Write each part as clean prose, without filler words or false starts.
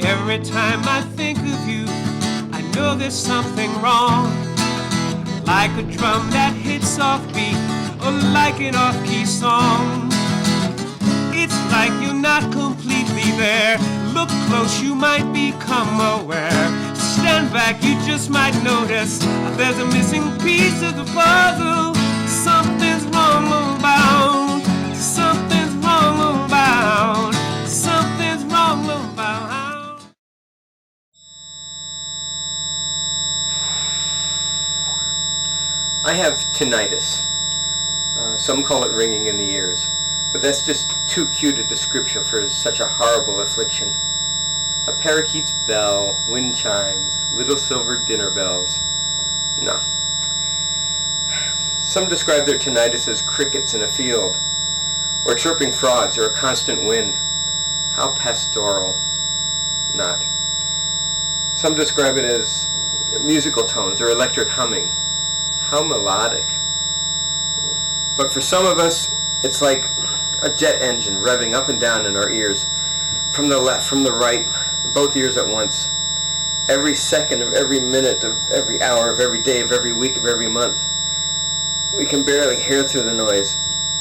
Every time I think of you, I know there's something wrong. Like a drum that hits off beat, or like an off-key song. It's like you're not completely there. Look close, you might become aware. Stand back, you just might notice there's a missing piece of the puzzle. Something's wrong about. Something's wrong about. Something's wrong about. I have tinnitus. Some call it ringing in the ears, but that's just too cute a description for such a horrible affliction. A parakeet's bell, wind chimes, little silver dinner bells. No. Some describe their tinnitus as crickets in a field, or chirping frogs, or a constant wind. How pastoral. Not. Some describe it as musical tones or electric humming. How melodic. But for some of us, it's like a jet engine revving up and down in our ears, from the left, from the right, both ears at once. Every second of every minute of every hour of every day of every week of every month. We can barely hear through the noise.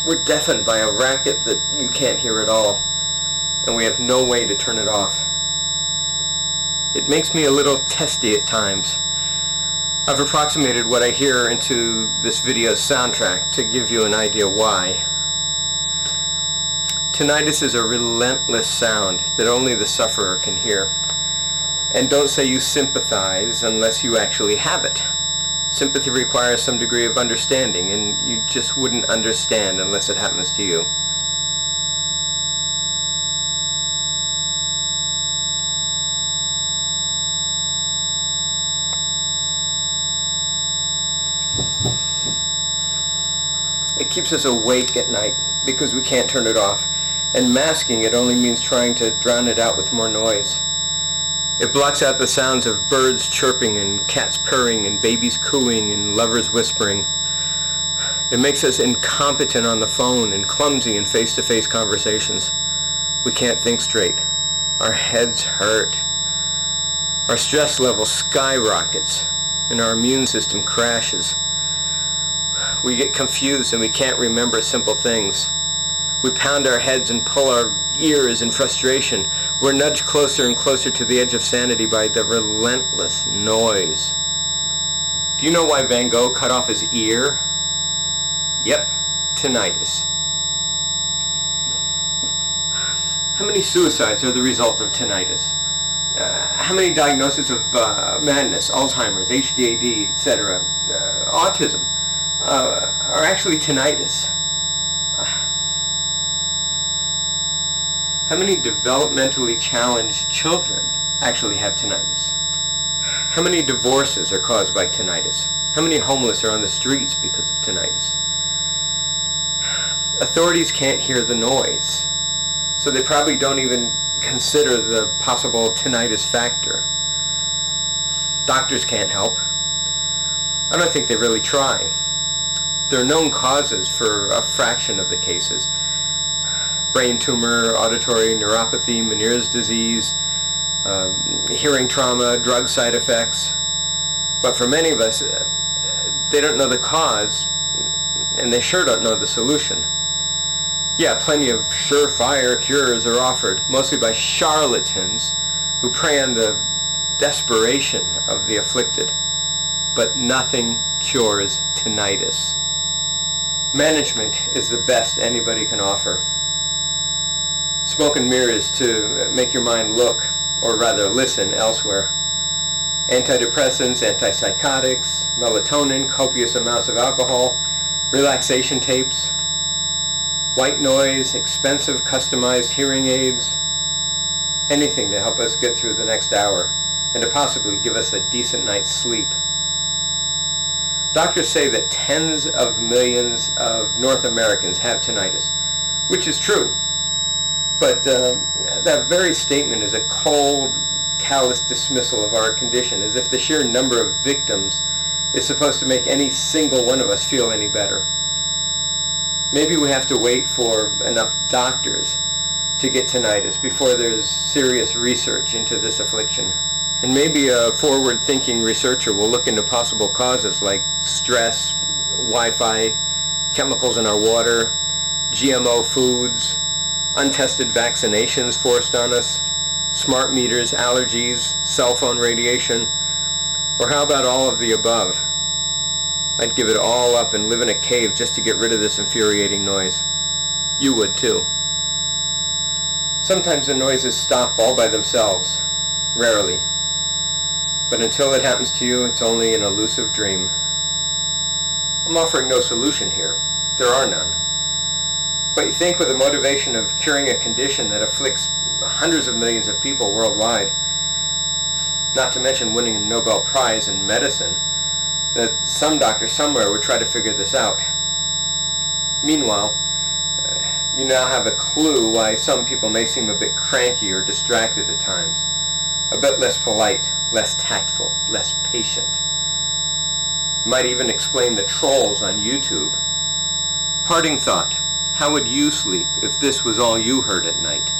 We're deafened by a racket that you can't hear at all, and we have no way to turn it off. It makes me a little testy at times. I've approximated what I hear into this video's soundtrack to give you an idea why. Tinnitus is a relentless sound that only the sufferer can hear. And don't say you sympathize unless you actually have it. Sympathy requires some degree of understanding, and you just wouldn't understand unless it happens to you. It keeps us awake at night because we can't turn it off, and masking it only means trying to drown it out with more noise. It blocks out the sounds of birds chirping and cats purring and babies cooing and lovers whispering. It makes us incompetent on the phone and clumsy in face-to-face conversations. We can't think straight. Our heads hurt. Our stress level skyrockets, and our immune system crashes. We get confused and we can't remember simple things. We pound our heads and pull our ears in frustration. We're nudged closer and closer to the edge of sanity by the relentless noise. Do you know why Van Gogh cut off his ear? Yep, tinnitus. How many suicides are the result of tinnitus? How many diagnoses of madness, Alzheimer's, HDAD, etc., autism, are actually tinnitus? How many developmentally challenged children actually have tinnitus? How many divorces are caused by tinnitus? How many homeless are on the streets because of tinnitus? Authorities can't hear the noise, so they probably don't even consider the possible tinnitus factor. Doctors can't help. I don't think they really try. There are known causes for a fraction of the cases. Brain tumor, auditory neuropathy, Meniere's disease, hearing trauma, drug side effects. But for many of us, they don't know the cause, and they sure don't know the solution. Yeah, plenty of surefire cures are offered, mostly by charlatans who prey on the desperation of the afflicted. But nothing cures tinnitus. Management is the best anybody can offer. Smoke and mirrors to make your mind look, or rather listen, elsewhere. Antidepressants, antipsychotics, melatonin, copious amounts of alcohol, relaxation tapes, white noise, expensive customized hearing aids, anything to help us get through the next hour and to possibly give us a decent night's sleep. Doctors say that tens of millions of North Americans have tinnitus, which is true. But that very statement is a cold, callous dismissal of our condition, as if the sheer number of victims is supposed to make any single one of us feel any better. Maybe we have to wait for enough doctors to get tinnitus before there's serious research into this affliction. And maybe a forward-thinking researcher will look into possible causes like stress, Wi-Fi, chemicals in our water, GMO foods, untested vaccinations forced on us, smart meters, allergies, cell phone radiation, or how about all of the above? I'd give it all up and live in a cave just to get rid of this infuriating noise. You would too. Sometimes the noises stop all by themselves. Rarely. But until it happens to you, it's only an elusive dream. I'm offering no solution here. There are none. But you think with the motivation of curing a condition that afflicts hundreds of millions of people worldwide, not to mention winning a Nobel Prize in medicine, that some doctor somewhere would try to figure this out. Meanwhile, you now have a clue why some people may seem a bit cranky or distracted at times, a bit less polite, less tactful, less patient. Might even explain the trolls on YouTube. Parting thought, how would you sleep if this was all you heard at night?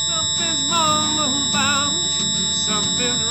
Something's wrong about you. Something's